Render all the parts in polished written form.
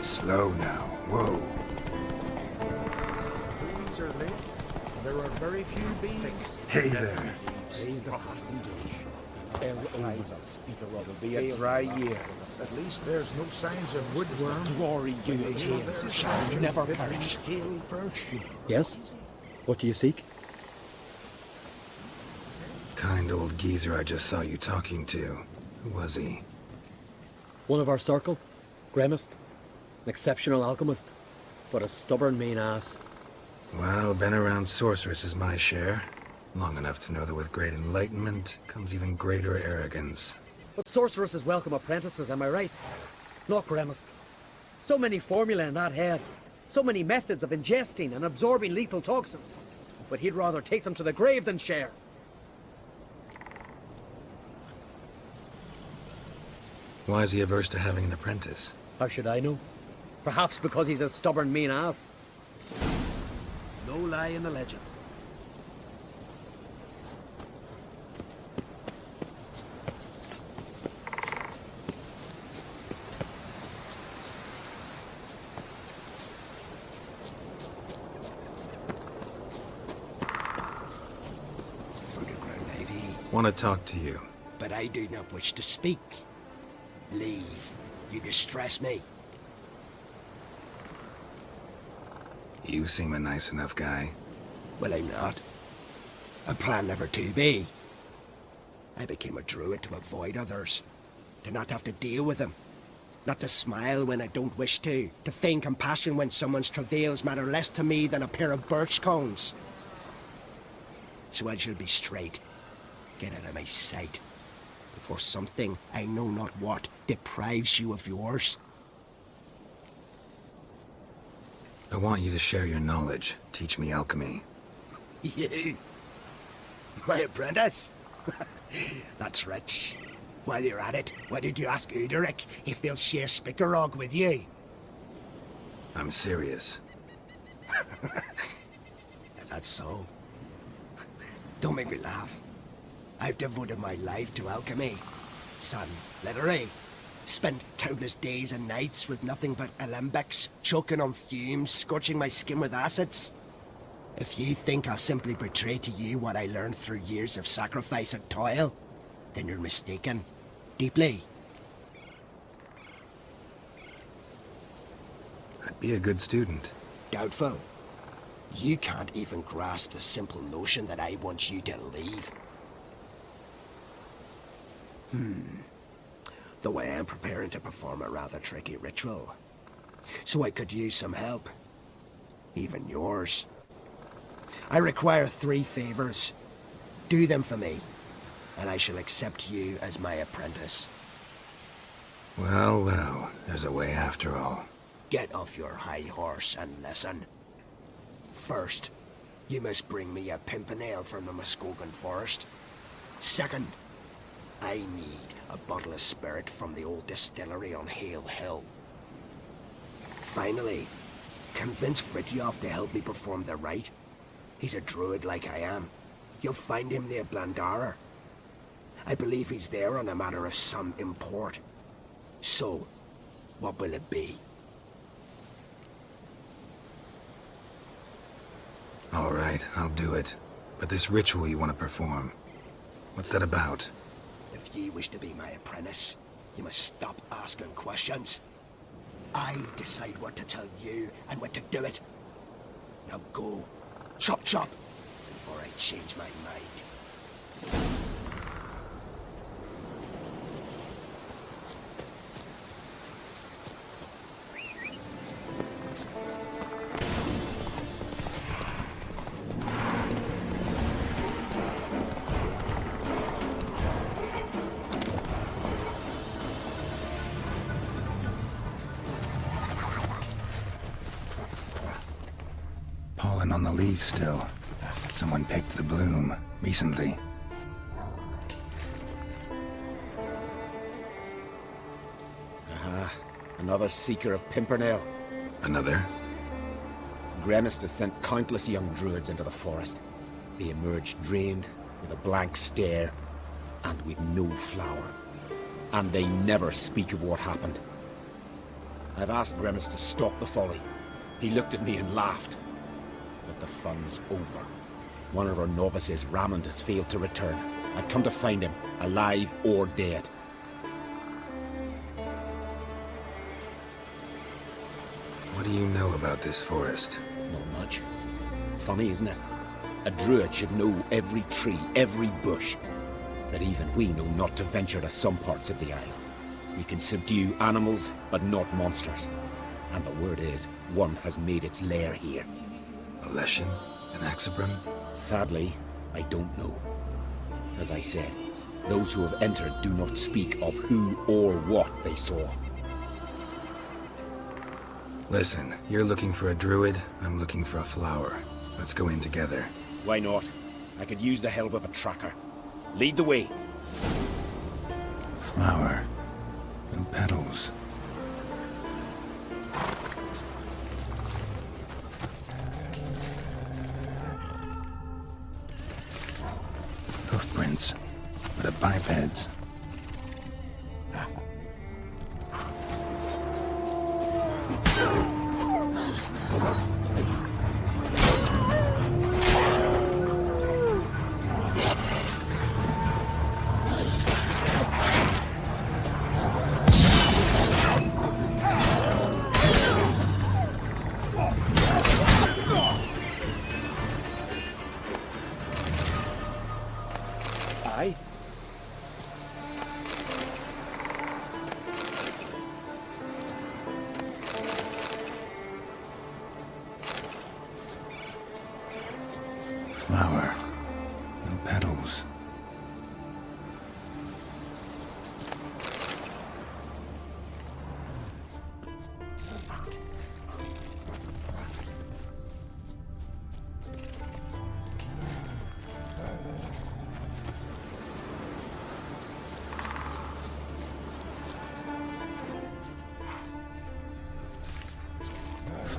Slow now. Whoa. Bees are lit. There are very few bees. Hey there. Raise the passengers. It'll be a dry year. At least there's no signs of woodworm. Glory you shall never perish. Yes? What do you seek? Kind old geezer I just saw you talking to. Who was he? One of our circle? Gremist? An exceptional alchemist? But a stubborn mean ass. Well, been around sorceresses my share. Long enough to know that with great enlightenment comes even greater arrogance. But sorceresses welcome apprentices, am I right? Not Gremist. So many formulae in that head. So many methods of ingesting and absorbing lethal toxins. But he'd rather take them to the grave than share. Why is he averse to having an apprentice? How should I know? Perhaps because he's a stubborn mean ass. No lie in the legends. Want to talk to you. But I do not wish to speak. Leave. You distress me. You seem a nice enough guy. Well, I'm not. I plan never to be. I became a druid to avoid others. To not have to deal with them. Not to smile when I don't wish to feign compassion when someone's travails matter less to me than a pair of birch cones. So I shall be straight. Get out of my sight. Before something, I know not what, deprives you of yours. I want you to share your knowledge. Teach me alchemy. You? My apprentice? That's rich. While you're at it, why did you ask Uderic if they'll share Spickerog with you? I'm serious. Is that so? Don't make me laugh. I've devoted my life to alchemy. Son, literally. Spent countless days and nights with nothing but alembics, choking on fumes, scorching my skin with acids. If you think I'll simply portray to you what I learned through years of sacrifice and toil, then you're mistaken. Deeply. I'd be a good student. Doubtful. You can't even grasp the simple notion that I want you to leave. Though I am preparing to perform a rather tricky ritual. So I could use some help. Even yours. I require 3 favors. Do them for me, and I shall accept you as my apprentice. Well, well, there's a way after all. Get off your high horse and listen. First, you must bring me a pimpernel from the Muskogan forest. Second, I need a bottle of spirit from the old distillery on Hale Hill. Finally, convince Fritjof to help me perform the rite. He's a druid like I am. You'll find him near Blandara. I believe he's there on a matter of some import. So, what will it be? All right, I'll do it. But this ritual you want to perform, what's that about? If you wish to be my apprentice, you must stop asking questions. I decide what to tell you and when to do it. Now go. Chop chop, before I change my mind. Pollen on the leaves still. Someone picked the bloom recently. Aha, another seeker of Pimpernel. Another? Gremist has sent countless young druids into the forest. They emerge drained, with a blank stare, and with no flower. And they never speak of what happened. I've asked Grimace to stop the folly. He looked at me and laughed. But the fun's over. One of our novices, Raymond, has failed to return. I've come to find him, alive or dead. What do you know about this forest? Not much. Funny, isn't it? A druid should know every tree, every bush. But even we know not to venture to some parts of the isle. We can subdue animals, but not monsters. And the word is, one has made its lair here. A Leshen? An Axabrim? Sadly, I don't know. As I said, those who have entered do not speak of who or what they saw. Listen, you're looking for a druid, I'm looking for a flower. Let's go in together. Why not? I could use the help of a tracker. Lead the way. Flower. No petals. Hoofprints, but a biped's. Flower. No petals.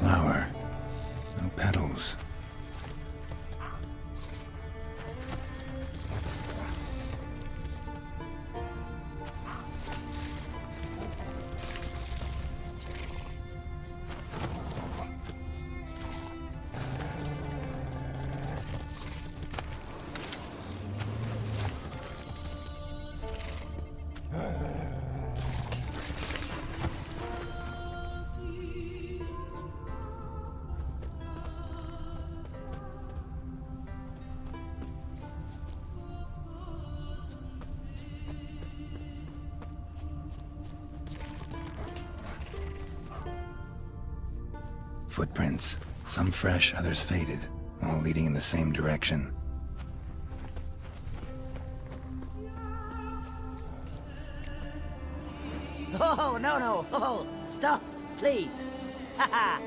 Flower. No petals. Footprints. Some fresh, others faded, all leading in the same direction. Oh, no. Oh, stop, please. Haha.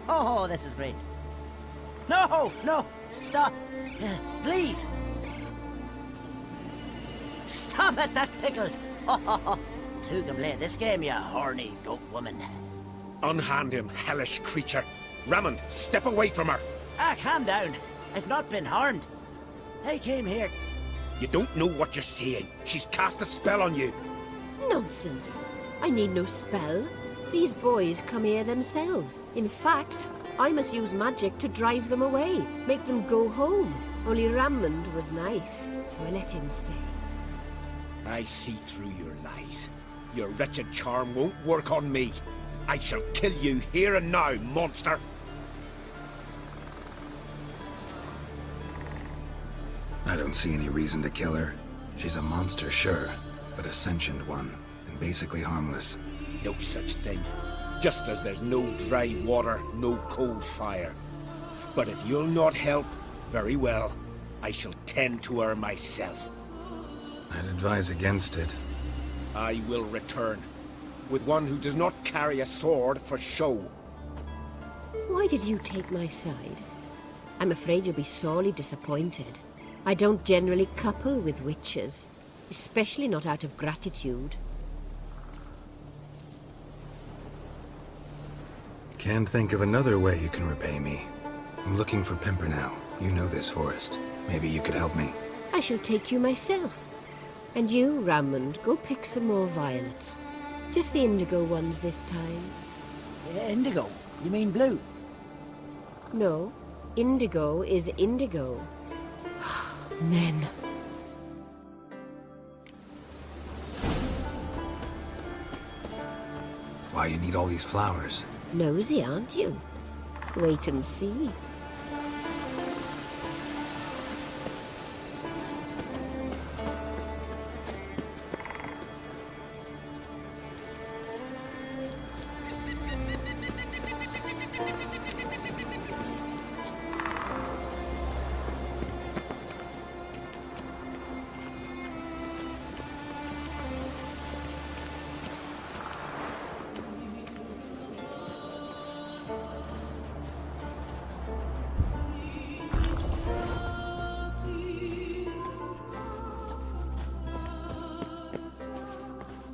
Oh, this is great. No, stop. Please. Stop it, that tickles. Oh, two can play this game, you horny goat woman. Unhand him, hellish creature. Raymond, step away from her. Calm down. I've not been harmed. I came here. You don't know what you're saying. She's cast a spell on you. Nonsense. I need no spell. These boys come here themselves. In fact, I must use magic to drive them away, make them go home. Only Raymond was nice, so I let him stay. I see through your lies. Your wretched charm won't work on me. I shall kill you here and now, monster! I don't see any reason to kill her. She's a monster, sure, but a sentient one, and basically harmless. No such thing. Just as there's no dry water, no cold fire. But if you'll not help, very well. I shall tend to her myself. I'd advise against it. I will return. With one who does not carry a sword for show. Why did you take my side? I'm afraid you'll be sorely disappointed. I don't generally couple with witches, especially not out of gratitude. Can't think of another way you can repay me. I'm looking for Pimpernel. You know this forest. Maybe you could help me. I shall take you myself. And you, Raymond, go pick some more violets. Just the indigo ones this time. Indigo? You mean blue? No, indigo is indigo. Men. Why you need all these flowers? Nosy, aren't you? Wait and see.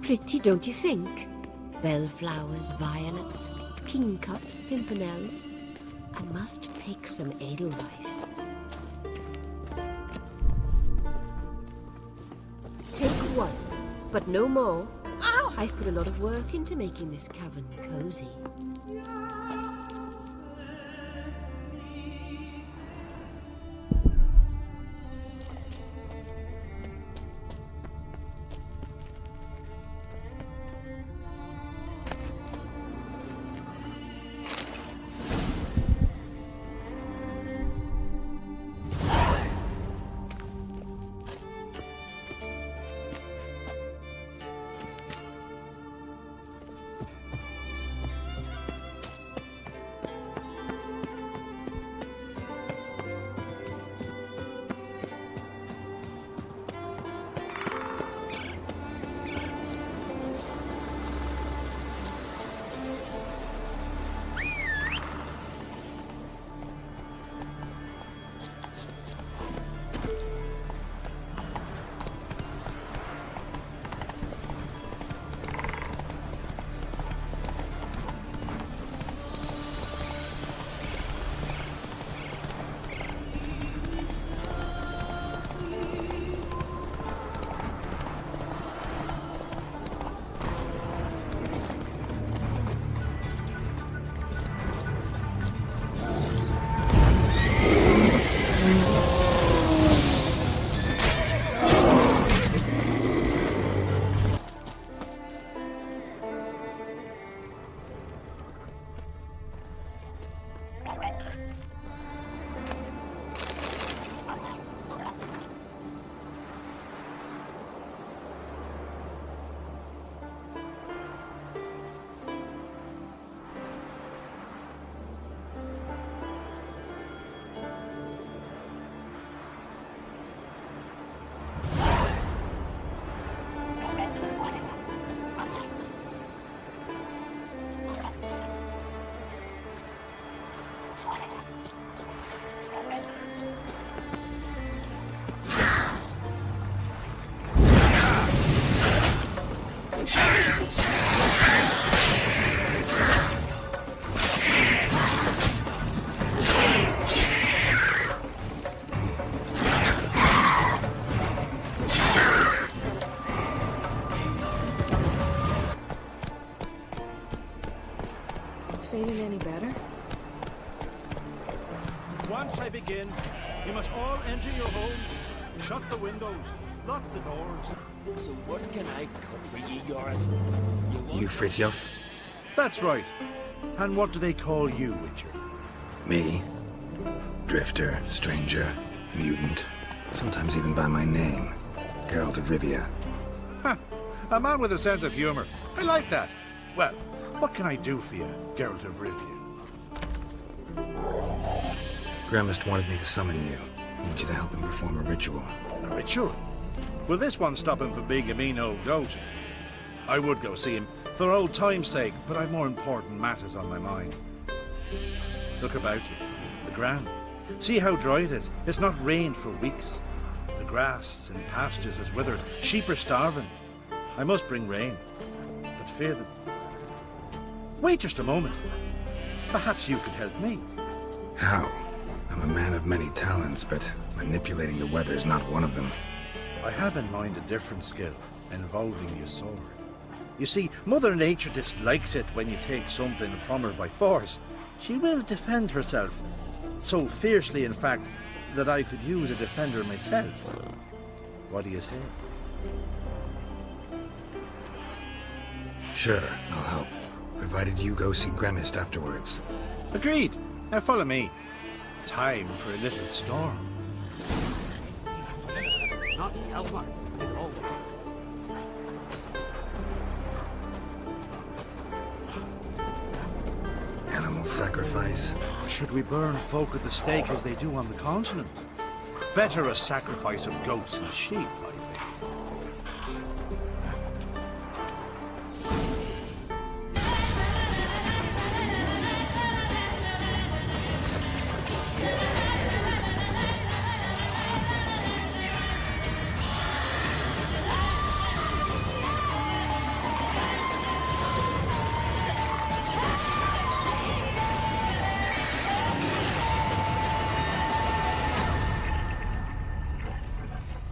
Pretty, don't you think? Bellflowers, violets, kingcups, pimpernels. I must pick some edelweiss. Take one, but no more. Ow! I've put a lot of work into making this cavern cozy. Feeling any better? Once I begin, you must all enter your homes, shut the windows, lock the doors. So what can I come with you, Yoris? You Fritjof? That's right. And what do they call you, Witcher? Me? Drifter, stranger, mutant. Sometimes even by my name. Geralt of Rivia. Ha! A man with a sense of humor. I like that. Well, what can I do for you, Geralt of Rivia? Grandmaster wanted me to summon you. Need you to help him perform a ritual. A ritual? Will this one stop him from being a mean old goat? I would go see him for old time's sake, but I've more important matters on my mind. Look about you. The ground. See how dry it is. It's not rained for weeks. The grass in pastures has withered. Sheep are starving. I must bring rain, but fear that... Wait just a moment. Perhaps you could help me. How? I'm a man of many talents, but manipulating the weather's not one of them. I have in mind a different skill involving your sword. You see, Mother Nature dislikes it when you take something from her by force. She will defend herself. So fiercely, in fact, that I could use a defender myself. What do you say? Sure, I'll help. Provided you go see Gremist afterwards. Agreed. Now follow me. Time for a little storm. Not the outline. Animal sacrifice. Should we burn folk at the stake as they do on the continent? Better a sacrifice of goats and sheep, I